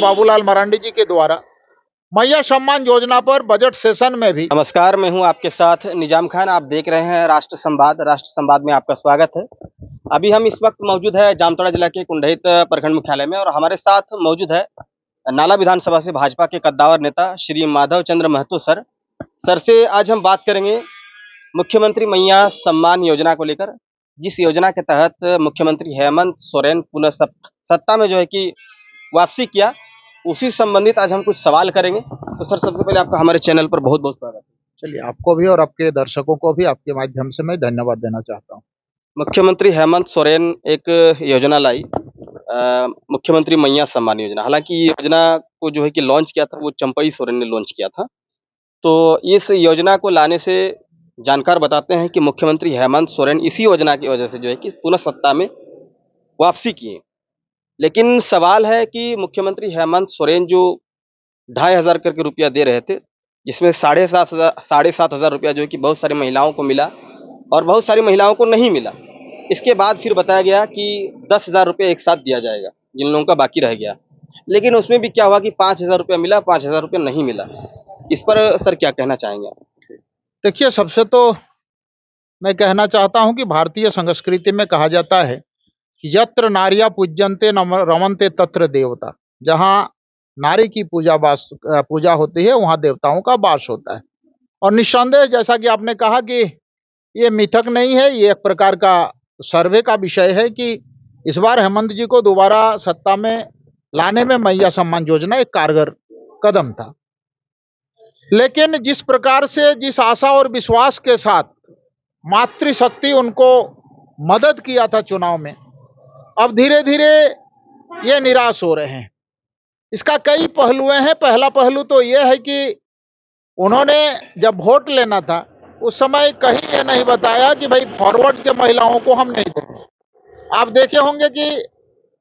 बाबूलाल मरांडी जी के द्वारा मैया सम्मान योजना पर बजट सेशन में भी। नमस्कार, मैं हूं आपके साथ निजाम खान। आप देख रहे हैं राष्ट्र संवाद में आपका स्वागत है। अभी हम इस वक्त मौजूद है जामताड़ा जिला के कुंडहित प्रखंड मुख्यालय में और हमारे साथ मौजूद है नाला विधानसभा से भाजपा के कद्दावर नेता श्री माधव चंद्र महतो सर से आज हम बात करेंगे मुख्यमंत्री मैया सम्मान योजना को लेकर, जिस योजना के तहत मुख्यमंत्री हेमंत सोरेन पुनः सत्ता में जो है कि वापसी किया, उसी संबंधित आज हम कुछ सवाल करेंगे। तो सर, सबसे पहले आपका हमारे चैनल पर बहुत बहुत स्वागत है। चलिए, आपको भी और आपके दर्शकों को भी आपके माध्यम से मैं धन्यवाद देना चाहता हूँ। मुख्यमंत्री हेमंत सोरेन एक योजना लाई, मुख्यमंत्री मैया सम्मान योजना। हालांकि ये योजना को जो है कि लॉन्च किया था वो चंपई सोरेन ने लॉन्च किया था। तो इस योजना को लाने से जानकार बताते हैं कि मुख्यमंत्री हेमंत सोरेन इसी योजना की वजह से जो है कि पुनः सत्ता में वापसी किए। लेकिन सवाल है कि मुख्यमंत्री हेमंत सोरेन जो 2,500 करके रुपया दे रहे थे, जिसमें 7,500 रुपया जो है कि बहुत सारी महिलाओं को मिला और बहुत सारी महिलाओं को नहीं मिला। इसके बाद फिर बताया गया कि 10,000 रुपया एक साथ दिया जाएगा जिन लोगों का बाकी रह गया। लेकिन उसमें भी क्या हुआ कि 5,000 रुपया मिला, 5,000 रुपया नहीं मिला। इस पर सर क्या कहना चाहेंगे आप? देखिए, सबसे तो मैं कहना चाहता हूँ कि भारतीय संस्कृति में कहा जाता है कि यत्र नार्या पूज्यन्ते रमन्ते तत्र देवता। जहाँ नारी की पूजा होती है, वहाँ देवताओं का वास होता है। और निस्संदेह, जैसा कि आपने कहा कि ये मिथक नहीं है, ये एक प्रकार का सर्वे का विषय है कि इस बार हेमंत जी को दोबारा सत्ता में लाने में मैया सम्मान योजना एक कारगर कदम था। लेकिन जिस प्रकार से, जिस आशा और विश्वास के साथ मातृशक्ति उनको मदद किया था चुनाव में, अब धीरे धीरे ये निराश हो रहे हैं। इसका कई पहलू हैं। पहला पहलू तो यह है कि उन्होंने जब वोट लेना था उस समय कहीं ये नहीं बताया कि भाई फॉरवर्ड के महिलाओं को हम नहीं देंगे। आप देखे होंगे कि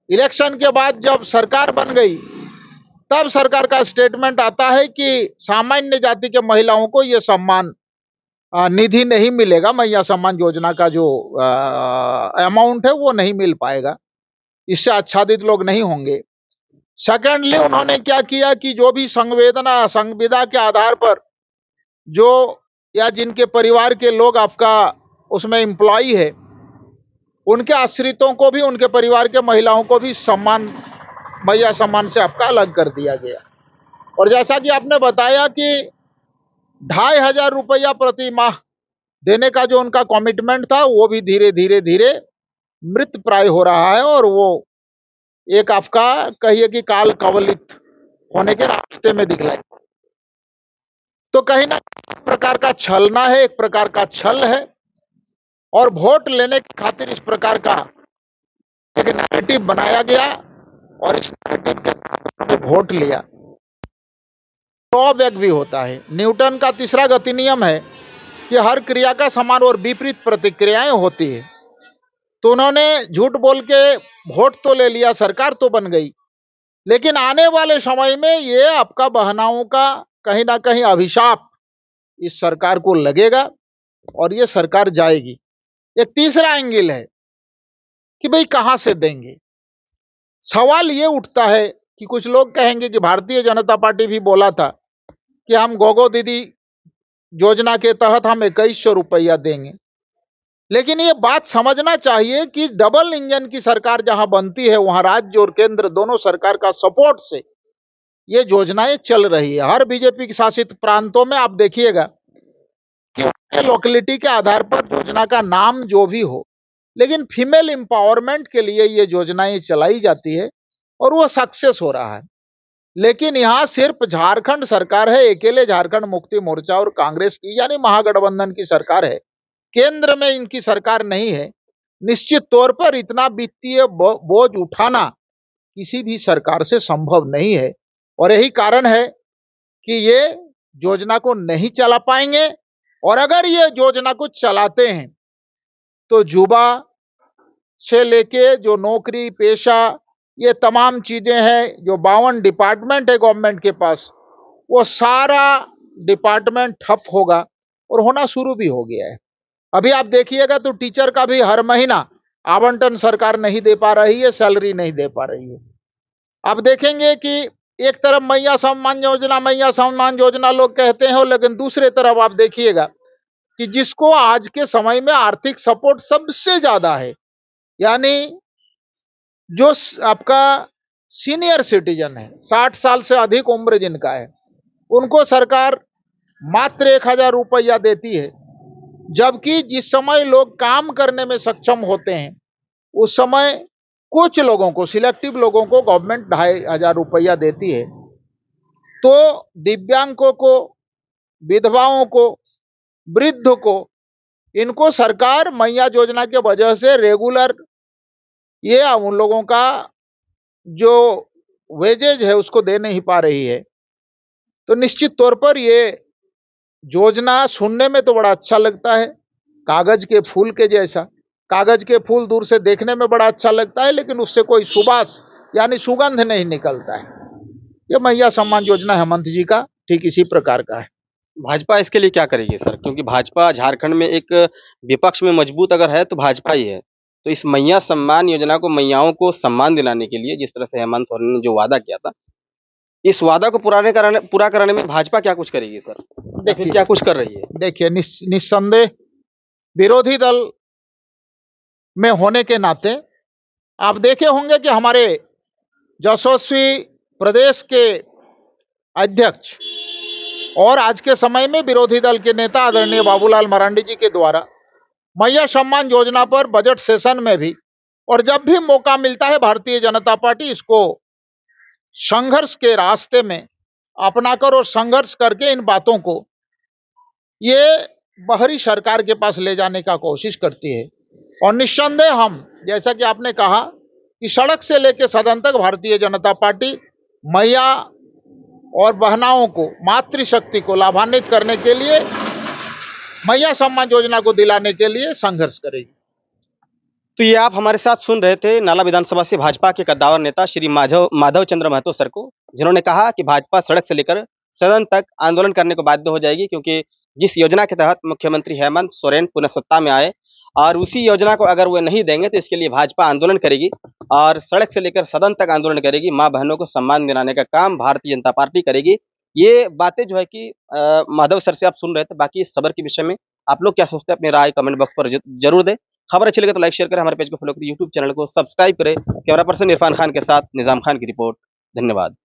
इलेक्शन के बाद जब सरकार बन गई तब सरकार का स्टेटमेंट आता है कि सामान्य जाति के महिलाओं को ये सम्मान निधि नहीं मिलेगा, मैया सम्मान योजना का जो अमाउंट है वो नहीं मिल पाएगा, इससे आच्छादित लोग नहीं होंगे। सेकेंडली, उन्होंने क्या किया कि जो भी संविदा के आधार पर जो या जिनके परिवार के लोग आपका उसमें एम्प्लॉई है, उनके आश्रितों को भी, उनके परिवार के महिलाओं को भी सम्मान, मैया सम्मान से आपका अलग कर दिया गया। और जैसा कि आपने बताया कि 2,500 रुपया प्रति माह देने का जो उनका कमिटमेंट था वो भी धीरे धीरे मृत प्राय हो रहा है और वो एक आपका कहिए कि काल कवलित होने के रास्ते में दिखलाई। तो कहीं ना एक प्रकार का छलना है, एक प्रकार का छल है और वोट लेने की खातिर इस प्रकार का एक नैरेटिव बनाया गया और इस नैरेटिव के साथ वोट लिया। ड्रॉबैक भी होता है। न्यूटन का तीसरा गति नियम है कि हर क्रिया का समान और विपरीत प्रतिक्रियाएं होती है। तो उन्होंने झूठ बोल के वोट तो ले लिया, सरकार तो बन गई, लेकिन आने वाले समय में ये आपका बहनाओं का कहीं ना कहीं अभिशाप इस सरकार को लगेगा और ये सरकार जाएगी। एक तीसरा एंगल है कि भाई कहां से देंगे। सवाल ये उठता है कि कुछ लोग कहेंगे कि भारतीय जनता पार्टी भी बोला था कि हम गोगो दीदी योजना के तहत हम 2,100 रुपया देंगे। लेकिन ये बात समझना चाहिए कि डबल इंजन की सरकार जहां बनती है, वहां राज्य और केंद्र दोनों सरकार का सपोर्ट से ये योजनाएं चल रही है। हर बीजेपी शासित प्रांतों में आप देखिएगा कि लोकेलिटी के आधार पर योजना का नाम जो भी हो, लेकिन फीमेल एम्पावरमेंट के लिए ये योजनाएं चलाई जाती है और वो सक्सेस हो रहा है। लेकिन यहाँ सिर्फ झारखंड सरकार है, अकेले झारखंड मुक्ति मोर्चा और कांग्रेस की यानी महागठबंधन की सरकार है, केंद्र में इनकी सरकार नहीं है। निश्चित तौर पर इतना वित्तीय बोझ उठाना किसी भी सरकार से संभव नहीं है और यही कारण है कि ये योजना को नहीं चला पाएंगे। और अगर ये योजना को चलाते हैं तो युवा से लेके जो नौकरी पेशा, ये तमाम चीजें हैं, जो 52 डिपार्टमेंट है गवर्नमेंट के पास, वो सारा डिपार्टमेंट ठप होगा और होना शुरू भी हो गया है। अभी आप देखिएगा तो टीचर का भी हर महीना आवंटन सरकार नहीं दे पा रही है, सैलरी नहीं दे पा रही है। आप देखेंगे कि एक तरफ मैया सम्मान योजना लोग कहते हैं, लेकिन दूसरे तरफ आप देखिएगा कि जिसको आज के समय में आर्थिक सपोर्ट सबसे ज्यादा है, यानी जो आपका सीनियर सिटीजन है, 60 साल से अधिक उम्र जिनका है, उनको सरकार मात्र 1,000 रुपया देती है। जबकि जिस समय लोग काम करने में सक्षम होते हैं, उस समय कुछ लोगों को, सिलेक्टिव लोगों को गवर्नमेंट 2,500 रुपया देती है। तो दिव्यांगों को, विधवाओं को, वृद्ध को, इनको सरकार मैया योजना के वजह से रेगुलर ये उन लोगों का जो वेजेज है उसको दे नहीं पा रही है। तो निश्चित तौर पर ये योजना सुनने में तो बड़ा अच्छा लगता है, कागज के फूल के जैसा। कागज के फूल दूर से देखने में बड़ा अच्छा लगता है, लेकिन उससे कोई सुबास यानी सुगंध नहीं निकलता है। ये मैया सम्मान योजना हेमंत जी का ठीक इसी प्रकार का है। भाजपा इसके लिए क्या करेगी सर? क्योंकि भाजपा झारखंड में एक विपक्ष में मजबूत अगर है तो भाजपा ही है। तो इस मैया सम्मान योजना को, मैयाओं को सम्मान दिलाने के लिए जिस तरह से हेमंत सोरेन ने जो वादा किया था, इस वादा को पूरा कराने में भाजपा क्या कुछ करेगी सर? देखिए क्या कुछ कर रही है? देखिए निस्संदेह विरोधी दल में होने के नाते आप देखे होंगे कि हमारे यशस्वी प्रदेश के अध्यक्ष और आज के समय में विरोधी दल के नेता आदरणीय बाबूलाल मरांडी जी के द्वारा मैया सम्मान योजना पर बजट सेशन में भी, और जब भी मौका मिलता है, भारतीय जनता पार्टी इसको संघर्ष के रास्ते में अपनाकर और संघर्ष करके इन बातों को ये बाहरी सरकार के पास ले जाने का कोशिश करती है। और निस्संदेह हम, जैसा कि आपने कहा कि सड़क से लेकर सदन तक भारतीय जनता पार्टी मैया और बहनाओं को, मातृशक्ति को लाभान्वित करने के लिए, मैया सम्मान योजना को दिलाने के लिए संघर्ष करेगी। तो ये आप हमारे साथ सुन रहे थे नाला विधानसभा से भाजपा के कद्दावर नेता श्री माधव चंद्र महतो सर को, जिन्होंने कहा कि भाजपा सड़क से लेकर सदन तक आंदोलन करने को बाध्य हो जाएगी, क्योंकि जिस योजना के तहत मुख्यमंत्री हेमंत सोरेन पुनः सत्ता में आए और उसी योजना को अगर वो नहीं देंगे तो इसके लिए भाजपा आंदोलन करेगी और सड़क से लेकर सदन तक आंदोलन करेगी। माँ बहनों को सम्मान दिलाने का काम भारतीय जनता पार्टी करेगी। ये बातें जो है कि माधव सर से आप सुन रहे थे। बाकी इस खबर के विषय में आप लोग क्या सोचते हैं, अपनी राय कमेंट बॉक्स पर जरूर दें। खबर अच्छी लगे तो लाइक शेयर करें, हमारे पेज को फॉलो करें, यूट्यूब चैनल को सब्सक्राइब करें। कैमरा पर्सन इरफान खान के साथ निजाम खान की रिपोर्ट। धन्यवाद।